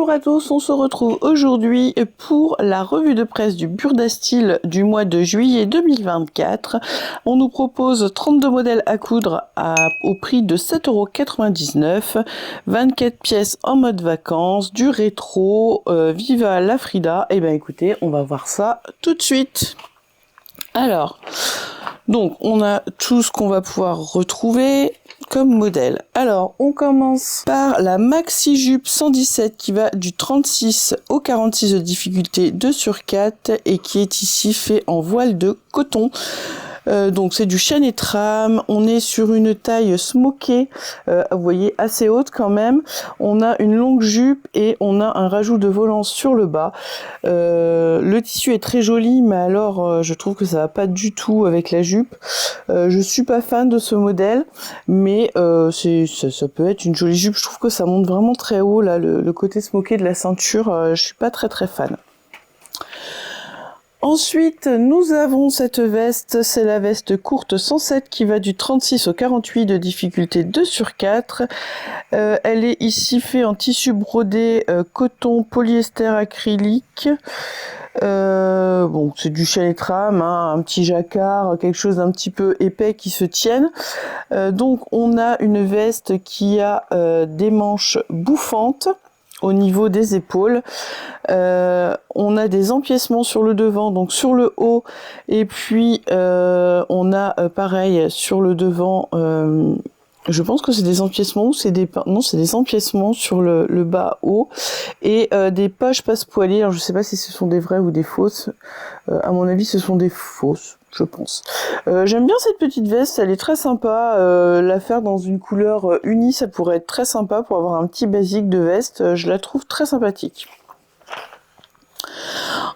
Bonjour à tous, on se retrouve aujourd'hui pour la revue de presse du Burdastyle du mois de juillet 2024. On nous propose 32 modèles à coudre au prix de 7,99 €, 24 pièces en mode vacances, du rétro, viva la Frida. Et ben écoutez, on va voir ça tout de suite. Alors, donc on a tout ce qu'on va pouvoir retrouver comme modèle. Alors, on commence par la Maxi Jupe 117 qui va du 36 au 46 de difficulté 2 sur 4 et qui est ici fait en voile de coton. Donc c'est du chêne et trame, on est sur une taille smokée, vous voyez, assez haute quand même. On a une longue jupe et on a un rajout de volant sur le bas. Le tissu est très joli, mais alors je trouve que ça va pas du tout avec la jupe. Je suis pas fan de ce modèle, mais ça peut être une jolie jupe. Je trouve que ça monte vraiment très haut là, le côté smoké de la ceinture. Je suis pas très fan. Ensuite, nous avons cette veste, c'est la veste courte 107 qui va du 36 au 48 de difficulté 2 sur 4. Elle est ici faite en tissu brodé, coton, polyester acrylique. Bon, c'est du chêne et trame, hein, un petit jacquard, quelque chose d'un petit peu épais qui se tienne. Donc on a une veste qui a des manches bouffantes au niveau des épaules. On a des empiècements sur le devant, donc sur le haut, et puis on a pareil sur le devant. Je pense que c'est des empiècements ou c'est des empiècements sur le bas haut et des poches passepoilées. Alors je sais pas si ce sont des vraies ou des fausses. À mon avis, ce sont des fausses, je pense. J'aime bien cette petite veste, elle est très sympa. La faire dans une couleur unie, ça pourrait être très sympa pour avoir un petit basique de veste. Je la trouve très sympathique.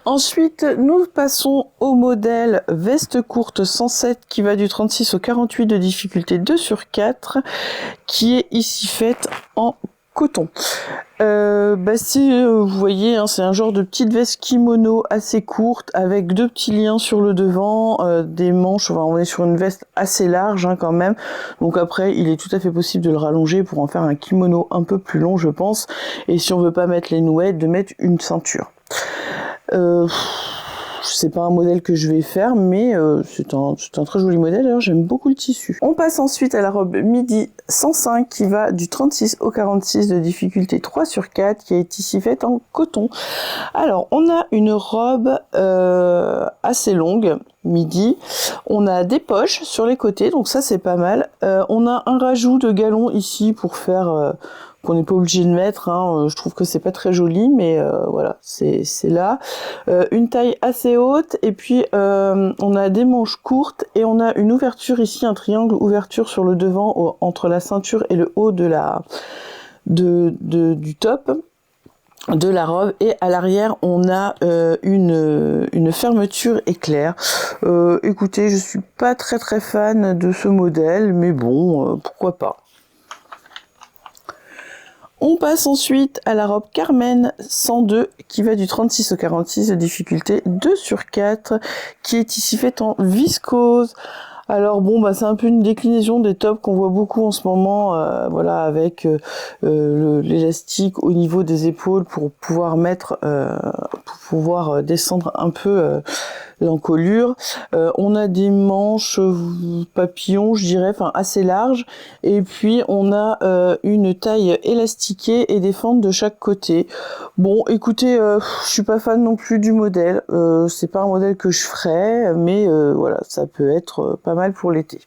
Ensuite, nous passons au modèle veste courte 107 qui va du 36 au 48 de difficulté 2 sur 4, qui est ici faite en coton. Vous voyez, hein, c'est un genre de petite veste kimono assez courte avec deux petits liens sur le devant, des manches. Enfin, on est sur une veste assez large hein, quand même. Donc après, il est tout à fait possible de le rallonger pour en faire un kimono un peu plus long, je pense. Et si on veut pas mettre les nouettes, de mettre une ceinture. C'est pas un modèle que je vais faire, mais c'est un très joli modèle, alors j'aime beaucoup le tissu. On passe ensuite à la robe midi 105 qui va du 36 au 46 de difficulté 3 sur 4, qui est ici faite en coton. Alors, on a une robe assez longue, midi. On a des poches sur les côtés, donc ça c'est pas mal. On a un rajout de galon ici pour faire... qu'on n'est pas obligé de mettre, hein. Je trouve que c'est pas très joli, mais voilà, c'est là. Une taille assez haute, et puis on a des manches courtes, et on a une ouverture ici, un triangle ouverture sur le devant, entre la ceinture et le haut de du top de la robe, et à l'arrière on a une fermeture éclair. Écoutez, je suis pas très fan de ce modèle, mais bon, pourquoi pas. On passe ensuite à la robe Carmen 102 qui va du 36 au 46 de difficulté 2 sur 4, qui est ici faite en viscose. Alors bon, c'est un peu une déclinaison des tops qu'on voit beaucoup en ce moment, voilà, avec l'élastique au niveau des épaules pour pouvoir descendre un peu l'encolure. On a des manches papillons, je dirais, enfin assez larges, et puis on a une taille élastiquée et des fentes de chaque côté. Bon, écoutez, je suis pas fan non plus du modèle. C'est pas un modèle que je ferais, mais voilà, ça peut être pas mal pour l'été.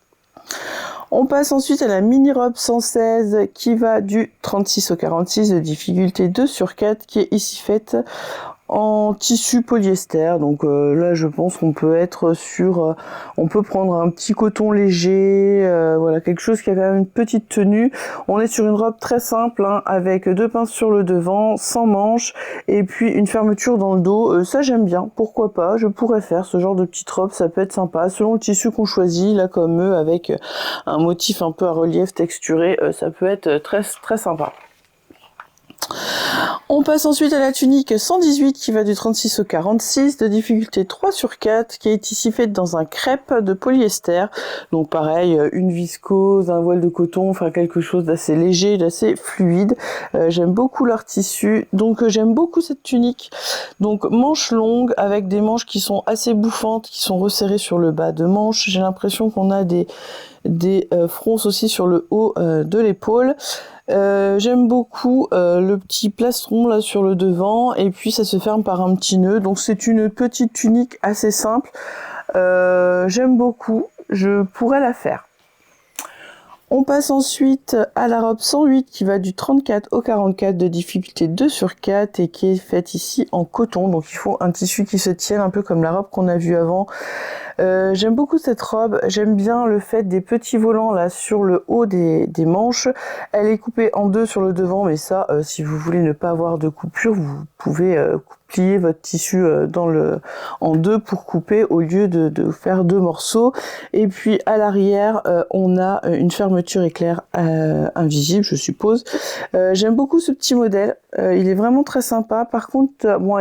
On passe ensuite à la mini-robe 116 qui va du 36 au 46 de difficulté 2 sur 4, qui est ici faite en tissu polyester. Donc là je pense qu'on peut être sur on peut prendre un petit coton léger, voilà, quelque chose qui a quand même une petite tenue. On est sur une robe très simple hein, avec deux pinces sur le devant, sans manches, et puis une fermeture dans le dos. Ça j'aime bien, pourquoi pas, je pourrais faire ce genre de petite robe, ça peut être sympa selon le tissu qu'on choisit, là comme eux avec un motif un peu à relief texturé, ça peut être très sympa. On passe ensuite à la tunique 118 qui va du 36 au 46, de difficulté 3 sur 4, qui est ici faite dans un crêpe de polyester. Donc pareil, une viscose, un voile de coton, enfin quelque chose d'assez léger, d'assez fluide. J'aime beaucoup leur tissu, donc j'aime beaucoup cette tunique. Donc manches longues avec des manches qui sont assez bouffantes, qui sont resserrées sur le bas de manche. J'ai l'impression qu'on a des fronces aussi sur le haut de l'épaule. J'aime beaucoup le petit plastron là sur le devant, et puis ça se ferme par un petit nœud, donc c'est une petite tunique assez simple. J'aime beaucoup, je pourrais la faire. On passe ensuite à la robe 108 qui va du 34 au 44, de difficulté 2 sur 4, et qui est faite ici en coton, donc il faut un tissu qui se tienne un peu comme la robe qu'on a vue avant. J'aime beaucoup cette robe, j'aime bien le fait des petits volants là sur le haut des manches. Elle est coupée en deux sur le devant, mais ça, si vous voulez ne pas avoir de coupure, vous pouvez plier votre tissu en deux pour couper au lieu de faire deux morceaux. Et puis à l'arrière, on a une fermeture éclair invisible, je suppose. J'aime beaucoup ce petit modèle, il est vraiment très sympa. Par contre, bon,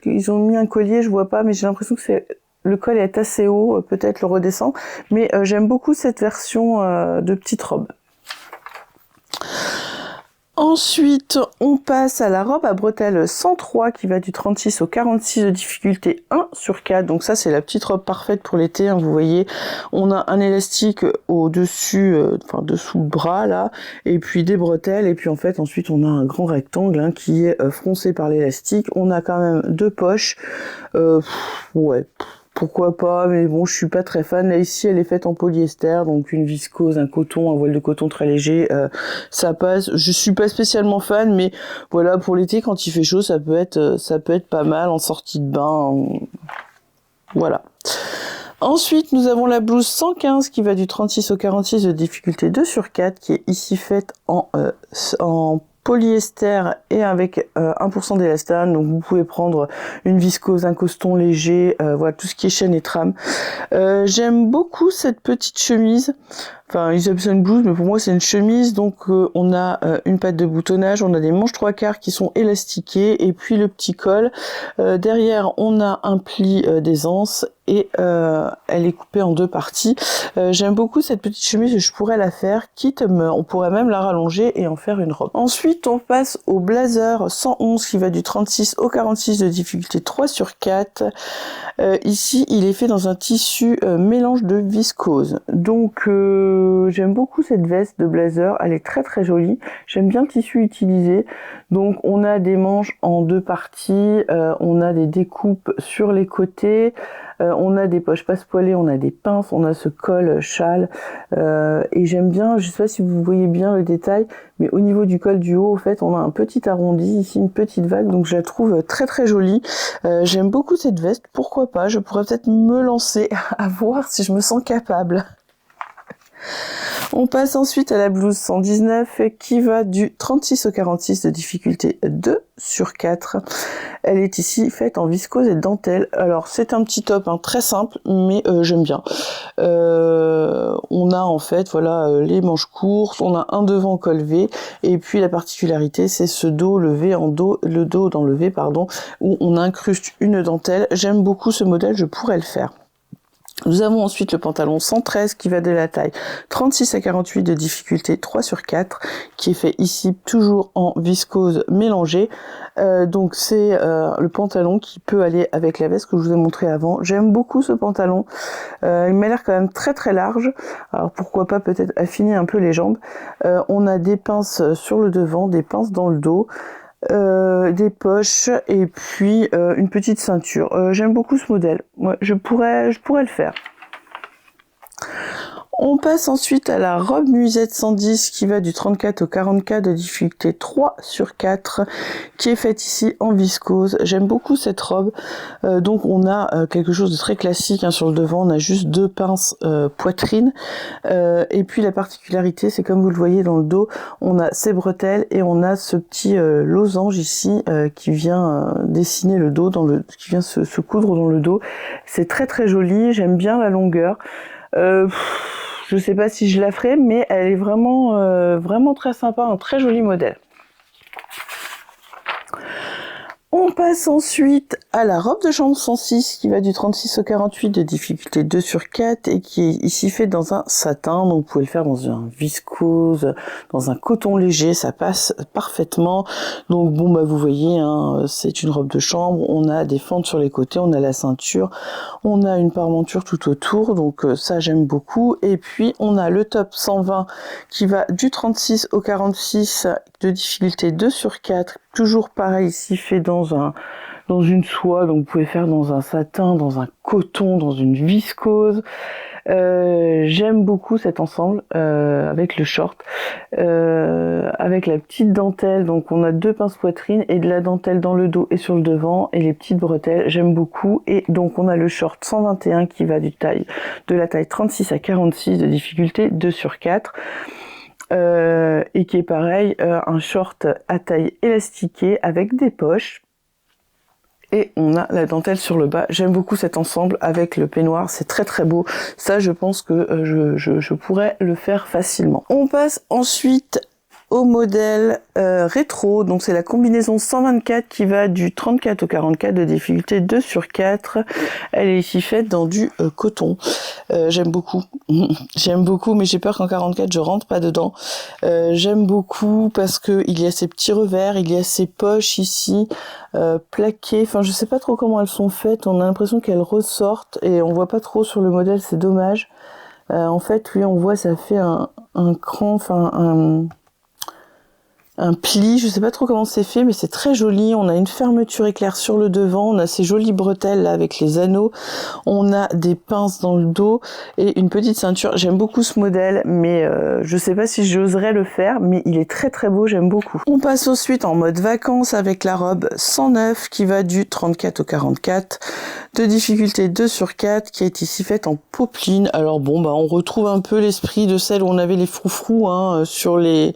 ils ont mis un collier, je vois pas, mais j'ai l'impression que le col est assez haut, peut-être le redescend, mais j'aime beaucoup cette version de petite robe. Ensuite, on passe à la robe à bretelles 103 qui va du 36 au 46, de difficulté 1 sur 4. Donc ça, c'est la petite robe parfaite pour l'été, hein, vous voyez. On a un élastique au-dessus, dessous le bras là, et puis des bretelles, et puis en fait, ensuite, on a un grand rectangle hein, qui est froncé par l'élastique. On a quand même deux poches. Ouais. Pourquoi pas, mais bon, je suis pas très fan. Là, ici, elle est faite en polyester, donc une viscose, un coton, un voile de coton très léger, ça passe. Je suis pas spécialement fan, mais voilà, pour l'été, quand il fait chaud, ça peut être pas mal en sortie de bain. Voilà. Ensuite, nous avons la blouse 115 qui va du 36 au 46, de difficulté 2 sur 4, qui est ici faite en polyester et avec 1% d'élastane. Donc vous pouvez prendre une viscose, un coston léger, voilà, tout ce qui est chaîne et trame. J'aime beaucoup cette petite chemise. Enfin, ils appellent ça une blouse, mais pour moi c'est une chemise. Donc on a une patte de boutonnage, on a des manches 3/4 qui sont élastiquées, et puis le petit col. Derrière, on a un pli d'aisance, et elle est coupée en deux parties. J'aime beaucoup cette petite chemise, je pourrais la faire, on pourrait même la rallonger et en faire une robe. Ensuite, on passe au blazer 111 qui va du 36 au 46, de difficulté 3 sur 4. Ici, il est fait dans un tissu mélange de viscose. Donc, j'aime beaucoup cette veste de blazer, elle est très très jolie. J'aime bien le tissu utilisé. Donc, on a des manches en deux parties, on a des découpes sur les côtés, on a des poches passe-poilées, on a des pinces, on a ce col châle, et j'aime bien, je sais pas si vous voyez bien le détail, mais au niveau du col du haut, en fait, on a un petit arrondi, ici une petite vague, donc je la trouve très très jolie. J'aime beaucoup cette veste, pourquoi pas, je pourrais peut-être me lancer à voir si je me sens capable. On passe ensuite à la blouse 119 qui va du 36 au 46, de difficulté 2 sur 4. Elle est ici faite en viscose et dentelle. Alors c'est un petit top hein, très simple, mais j'aime bien. On a en fait voilà les manches courtes, on a un devant col V, et puis la particularité c'est ce dos levé en dos, le dos dans le V pardon, où on incruste une dentelle. J'aime beaucoup ce modèle, je pourrais le faire. Nous avons ensuite le pantalon 113 qui va de la taille 36 à 48, de difficulté 3 sur 4, qui est fait ici toujours en viscose mélangée. Donc c'est le pantalon qui peut aller avec la veste que je vous ai montré avant. J'aime beaucoup ce pantalon, il m'a l'air quand même très très large, alors pourquoi pas peut-être affiner un peu les jambes. On a des pinces sur le devant, des pinces dans le dos, des poches, et puis une petite ceinture. J'aime beaucoup ce modèle, ouais, je pourrais le faire. On passe ensuite à la robe nuisette 110 qui va du 34 au 44, de difficulté 3 sur 4, qui est faite ici en viscose. J'aime beaucoup cette robe. Donc on a quelque chose de très classique hein, sur le devant, on a juste deux pinces poitrine. Et puis la particularité, c'est comme vous le voyez dans le dos, on a ces bretelles et on a ce petit losange ici qui vient dessiner le dos, qui vient se coudre dans le dos. C'est très très joli, j'aime bien la longueur. Je sais pas si je la ferai, mais elle est vraiment très sympa, un très joli modèle. On passe ensuite à la robe de chambre 106 qui va du 36 au 48 de difficulté 2 sur 4 et qui est ici fait dans un satin. Donc vous pouvez le faire dans un viscose, dans un coton léger, ça passe parfaitement. Donc bon bah vous voyez, hein, c'est une robe de chambre, on a des fentes sur les côtés, on a la ceinture, on a une parmenture tout autour, donc ça j'aime beaucoup. Et puis on a le top 120 qui va du 36 au 46 de difficulté 2 sur 4, toujours pareil ici fait dans une soie, donc vous pouvez faire dans un satin, dans un coton, dans une viscose. J'aime beaucoup cet ensemble avec le short, avec la petite dentelle, donc on a 2 pinces poitrine et de la dentelle dans le dos et sur le devant et les petites bretelles, j'aime beaucoup. Et donc on a le short 121 qui va de la taille 36 à 46 de difficulté 2 sur 4. Et qui est pareil, un short à taille élastiquée avec des poches. Et on a la dentelle sur le bas. J'aime beaucoup cet ensemble avec le peignoir, c'est très très beau. Ça, je pense que je pourrais le faire facilement. On passe ensuite au modèle rétro, donc c'est la combinaison 124 qui va du 34 au 44 de difficulté 2 sur 4. Elle est ici faite dans du coton. J'aime beaucoup. J'aime beaucoup, mais j'ai peur qu'en 44 je rentre pas dedans. J'aime beaucoup parce que il y a ces petits revers, il y a ces poches ici plaquées. Enfin, je sais pas trop comment elles sont faites. On a l'impression qu'elles ressortent et on voit pas trop sur le modèle. C'est dommage. En fait, oui, on voit, ça fait un cran, enfin un pli, je sais pas trop comment c'est fait, mais c'est très joli. On a une fermeture éclair sur le devant, on a ces jolies bretelles là avec les anneaux, on a des pinces dans le dos et une petite ceinture. J'aime beaucoup ce modèle, mais je sais pas si j'oserais le faire, mais il est très très beau, j'aime beaucoup. On passe ensuite en mode vacances avec la robe 109 qui va du 34 au 44 de difficulté 2 sur 4 qui est ici faite en popeline. Alors bon bah on retrouve un peu l'esprit de celle où on avait les froufrous hein, sur les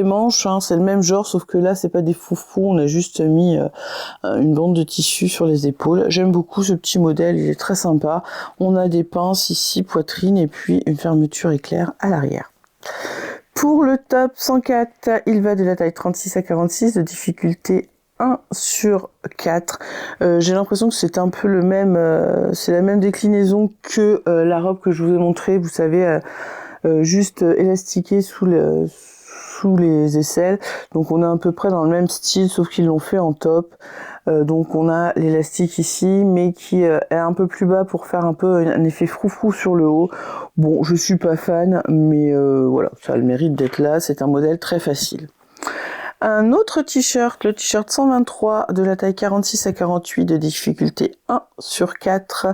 manches, hein, c'est le même genre sauf que là c'est pas des froufrous, on a juste mis une bande de tissu sur les épaules. J'aime beaucoup ce petit modèle, il est très sympa. On a des pinces ici, poitrine et puis une fermeture éclair à l'arrière. Pour le top 104, il va de la taille 36 à 46 de difficulté 1 sur 4. J'ai l'impression que c'est un peu le même, c'est la même déclinaison que la robe que je vous ai montrée, vous savez, juste élastiquée sous les aisselles. Donc on est à peu près dans le même style, sauf qu'ils l'ont fait en top. Donc on a l'élastique ici, mais qui est un peu plus bas pour faire un peu un effet froufrou sur le haut. Bon, je suis pas fan, mais voilà, ça a le mérite d'être là. C'est un modèle très facile. Un autre t-shirt, le t-shirt 123 de la taille 46 à 48 de difficulté 1 sur 4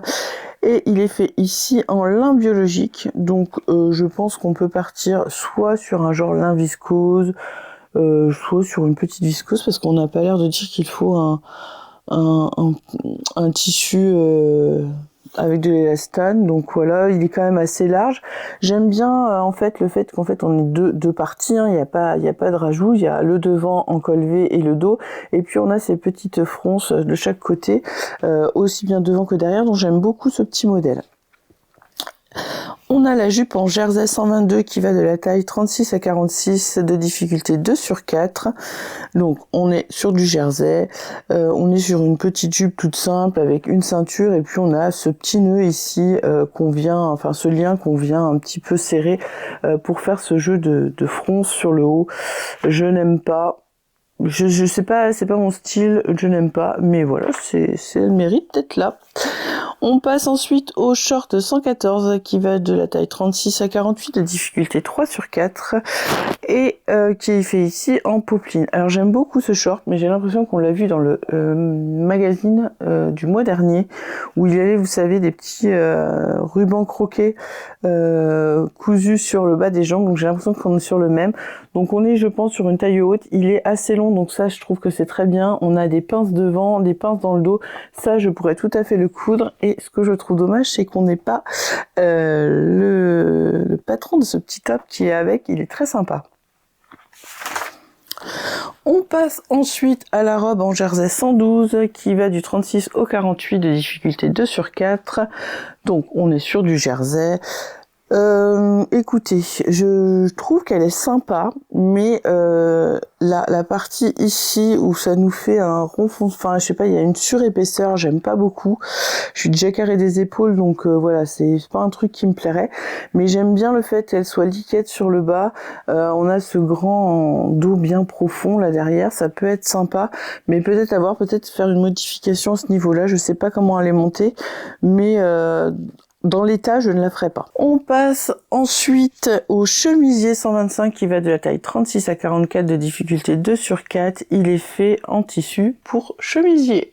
et il est fait ici en lin biologique, donc je pense qu'on peut partir soit sur un genre lin viscose, soit sur une petite viscose parce qu'on n'a pas l'air de dire qu'il faut un tissu avec de l'élastane, donc voilà, il est quand même assez large. J'aime bien en fait le fait qu'en fait on est deux parties, hein, il y a pas de rajout, il y a le devant en col V et le dos, et puis on a ces petites fronces de chaque côté, aussi bien devant que derrière, donc j'aime beaucoup ce petit modèle. On a la jupe en jersey 122 qui va de la taille 36 à 46 de difficulté 2 sur 4. Donc on est sur du jersey, on est sur une petite jupe toute simple avec une ceinture et puis on a ce petit nœud ici ce lien qu'on vient un petit peu serrer pour faire ce jeu de fronce sur le haut. Je n'aime pas. Je sais pas, c'est pas mon style, je n'aime pas, mais voilà, c'est le mérite d'être là. On passe ensuite au short 114 qui va de la taille 36 à 48 de difficulté 3 sur 4 et qui est fait ici en popeline. Alors j'aime beaucoup ce short, mais j'ai l'impression qu'on l'a vu dans le magazine du mois dernier où il y avait, vous savez, des petits rubans croqués cousus sur le bas des jambes, donc j'ai l'impression qu'on est sur le même. Donc on est, je pense, sur une taille haute, il est assez long, donc ça je trouve que c'est très bien. On a des pinces devant, des pinces dans le dos, ça je pourrais tout à fait le coudre. Et ce que je trouve dommage, c'est qu'on n'ait pas le patron de ce petit top qui est avec, il est très sympa. On passe ensuite à la robe en jersey 112 qui va du 36 au 48 de difficulté 2 sur 4. Donc on est sur du jersey. Écoutez, je trouve qu'elle est sympa, mais la partie ici où ça nous fait un rond fond, enfin je sais pas, il y a une surépaisseur, j'aime pas beaucoup. Je suis déjà carré des épaules, donc voilà, c'est pas un truc qui me plairait, mais j'aime bien le fait qu'elle soit liquide sur le bas. On a ce grand dos bien profond là derrière, ça peut être sympa, mais peut-être faire une modification à ce niveau-là. Je sais pas comment elle est montée, mais dans l'état, je ne la ferai pas. On passe ensuite au chemisier 125 qui va de la taille 36 à 44 de difficulté 2/4. Il est fait en tissu pour chemisier.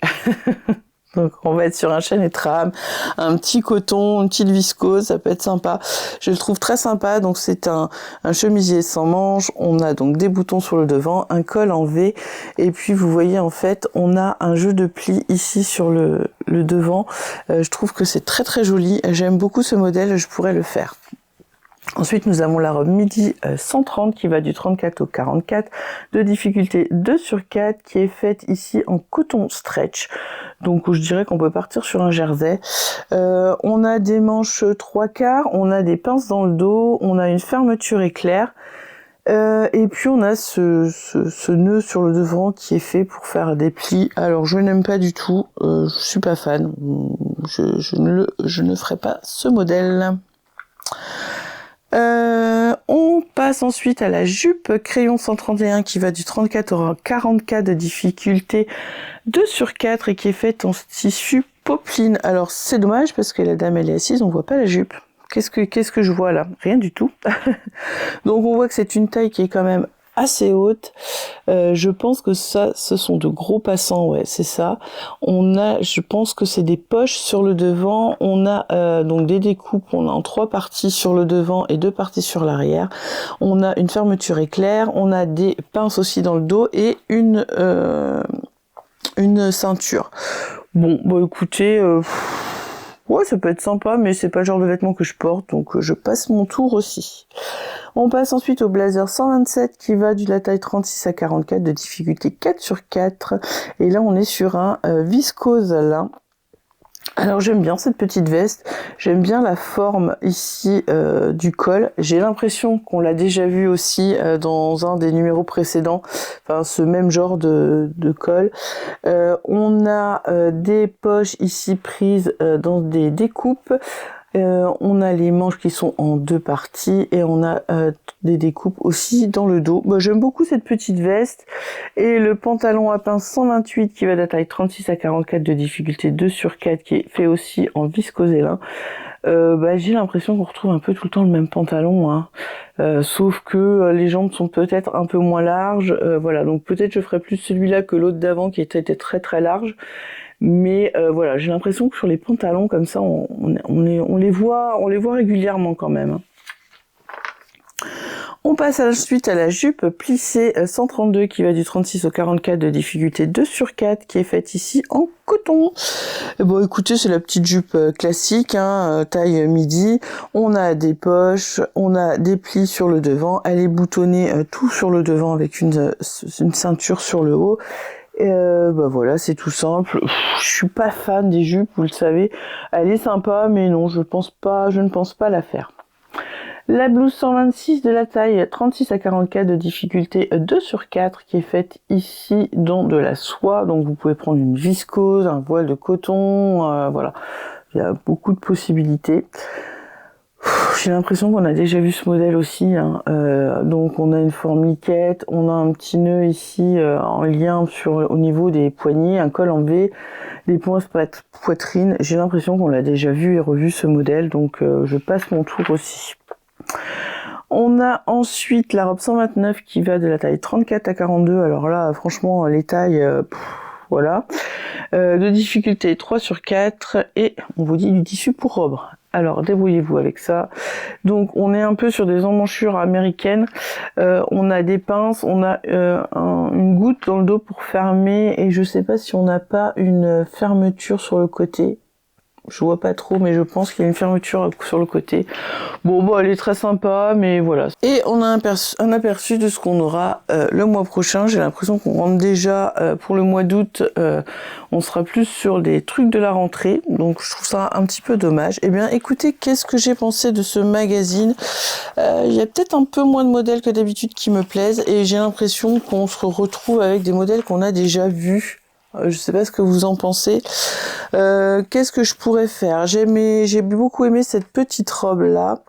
Donc on va être sur un chêne et trame, un petit coton, une petite viscose, ça peut être sympa. Je le trouve très sympa, donc c'est un chemisier sans manches, on a donc des boutons sur le devant, un col en V, et puis vous voyez en fait on a un jeu de plis ici sur le devant. Je trouve que c'est très très joli, j'aime beaucoup ce modèle, je pourrais le faire. Ensuite, nous avons la robe midi 130 qui va du 34 au 44 de difficulté 2/4 qui est faite ici en coton stretch. Donc, je dirais qu'on peut partir sur un jersey. On a des manches 3/4, on a des pinces dans le dos, on a une fermeture éclair. Et puis on a ce nœud sur le devant qui est fait pour faire des plis. Alors je n'aime pas du tout, je suis pas fan. Je ne ferai pas ce modèle. On passe ensuite à la jupe crayon 131 qui va du 34 au 44 de difficulté 2/4 et qui est faite en tissu popeline. Alors c'est dommage parce que la dame elle est assise, on voit pas la jupe. Qu'est-ce que je vois là? Rien du tout. Donc on voit que c'est une taille qui est quand même assez haute. Je pense que ça, ce sont de gros passants, ouais, c'est ça. Je pense que c'est des poches sur le devant. On a donc des découpes, on a en 3 parties sur le devant et 2 parties sur l'arrière. On a une fermeture éclair, on a des pinces aussi dans le dos et une ceinture. Bon, écoutez, ouais, ça peut être sympa, mais c'est pas le genre de vêtements que je porte, donc je passe mon tour aussi. On passe ensuite au blazer 127 qui va de la taille 36 à 44 de difficulté 4/4. Et là, on est sur un viscose lin. Alors j'aime bien cette petite veste, j'aime bien la forme ici du col. J'ai l'impression qu'on l'a déjà vu aussi dans un des numéros précédents, enfin ce même genre de col. On a des poches ici prises dans des découpes. On a les manches qui sont en 2 parties et on a des découpes aussi dans le dos. J'aime beaucoup cette petite veste et le pantalon à pince 128 qui va de la taille 36 à 44 de difficulté 2/4 qui est fait aussi en viscose et lin. J'ai l'impression qu'on retrouve un peu tout le temps le même pantalon, hein. Sauf que les jambes sont peut-être un peu moins larges, voilà, donc peut-être je ferai plus celui-là que l'autre d'avant qui était très très large. Mais voilà, j'ai l'impression que sur les pantalons comme ça, on les voit régulièrement quand même. On passe ensuite à la jupe plissée 132 qui va du 36 au 44 de difficulté 2/4 qui est faite ici en coton. Et écoutez, c'est la petite jupe classique, hein, taille midi. On a des poches, on a des plis sur le devant. Elle est boutonnée tout sur le devant avec une ceinture sur le haut. Voilà, c'est tout simple. Je suis pas fan des jupes, vous le savez. Elle est sympa, mais non, je ne pense pas la faire. La blouse 126 de la taille 36 à 44 de difficulté 2/4 qui est faite ici dans de la soie. Donc vous pouvez prendre une viscose, un voile de coton, voilà. Il y a beaucoup de possibilités. J'ai l'impression qu'on a déjà vu ce modèle aussi, hein. Donc on a une forme liquette, on a un petit nœud ici en lien au niveau des poignets, un col en V, des poinces poitrine. J'ai l'impression qu'on l'a déjà vu et revu ce modèle, donc je passe mon tour aussi. On a ensuite la robe 129 qui va de la taille 34 à 42. Alors là, franchement, les tailles, voilà. De difficulté 3/4 et on vous dit du tissu pour robe. Alors débrouillez-vous avec ça. Donc on est un peu sur des emmanchures américaines. On a des pinces, on a une goutte dans le dos pour fermer et je sais pas si on n'a pas une fermeture sur le côté. je vois pas trop, mais je pense qu'il y a une fermeture sur le côté. Bon, elle est très sympa, mais voilà. Et on a un aperçu de ce qu'on aura le mois prochain. J'ai l'impression qu'on rentre déjà pour le mois d'août. On sera plus sur des trucs de la rentrée, donc je trouve ça un petit peu dommage. Eh bien, écoutez, qu'est-ce que j'ai pensé de ce magazine? Il y a peut-être un peu moins de modèles que d'habitude qui me plaisent, et j'ai l'impression qu'on se retrouve avec des modèles qu'on a déjà vus. Je sais pas ce que vous en pensez. Qu'est-ce que je pourrais faire? J'ai beaucoup aimé cette petite robe là.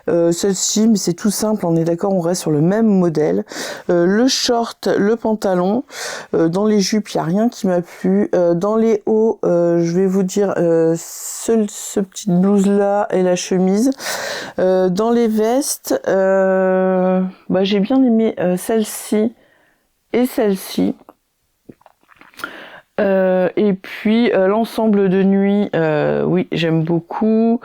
Celle-ci, mais c'est tout simple, on est d'accord, on reste sur le même modèle. Le short, le pantalon, dans les jupes, il n'y a rien qui m'a plu. Dans les hauts, je vais vous dire, ce petite blouse là et la chemise. Dans les vestes, j'ai bien aimé celle-ci et celle-ci. Et puis l'ensemble de nuit, oui, j'aime beaucoup.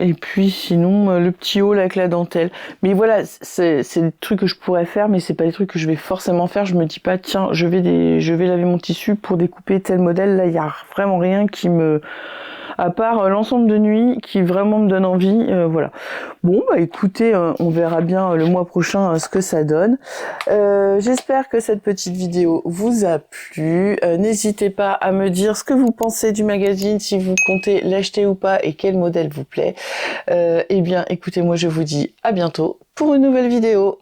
Et puis sinon, le petit haut avec la dentelle. Mais voilà, c'est des trucs que je pourrais faire, mais c'est pas des trucs que je vais forcément faire. Je me dis pas, tiens, je vais laver mon tissu pour découper tel modèle. Là, il y a vraiment rien qui me... à part l'ensemble de nuit qui vraiment me donne envie, voilà. Bon, écoutez, on verra bien le mois prochain ce que ça donne. J'espère que cette petite vidéo vous a plu. N'hésitez pas à me dire ce que vous pensez du magazine, si vous comptez l'acheter ou pas et quel modèle vous plaît. Eh bien, écoutez, moi je vous dis à bientôt pour une nouvelle vidéo.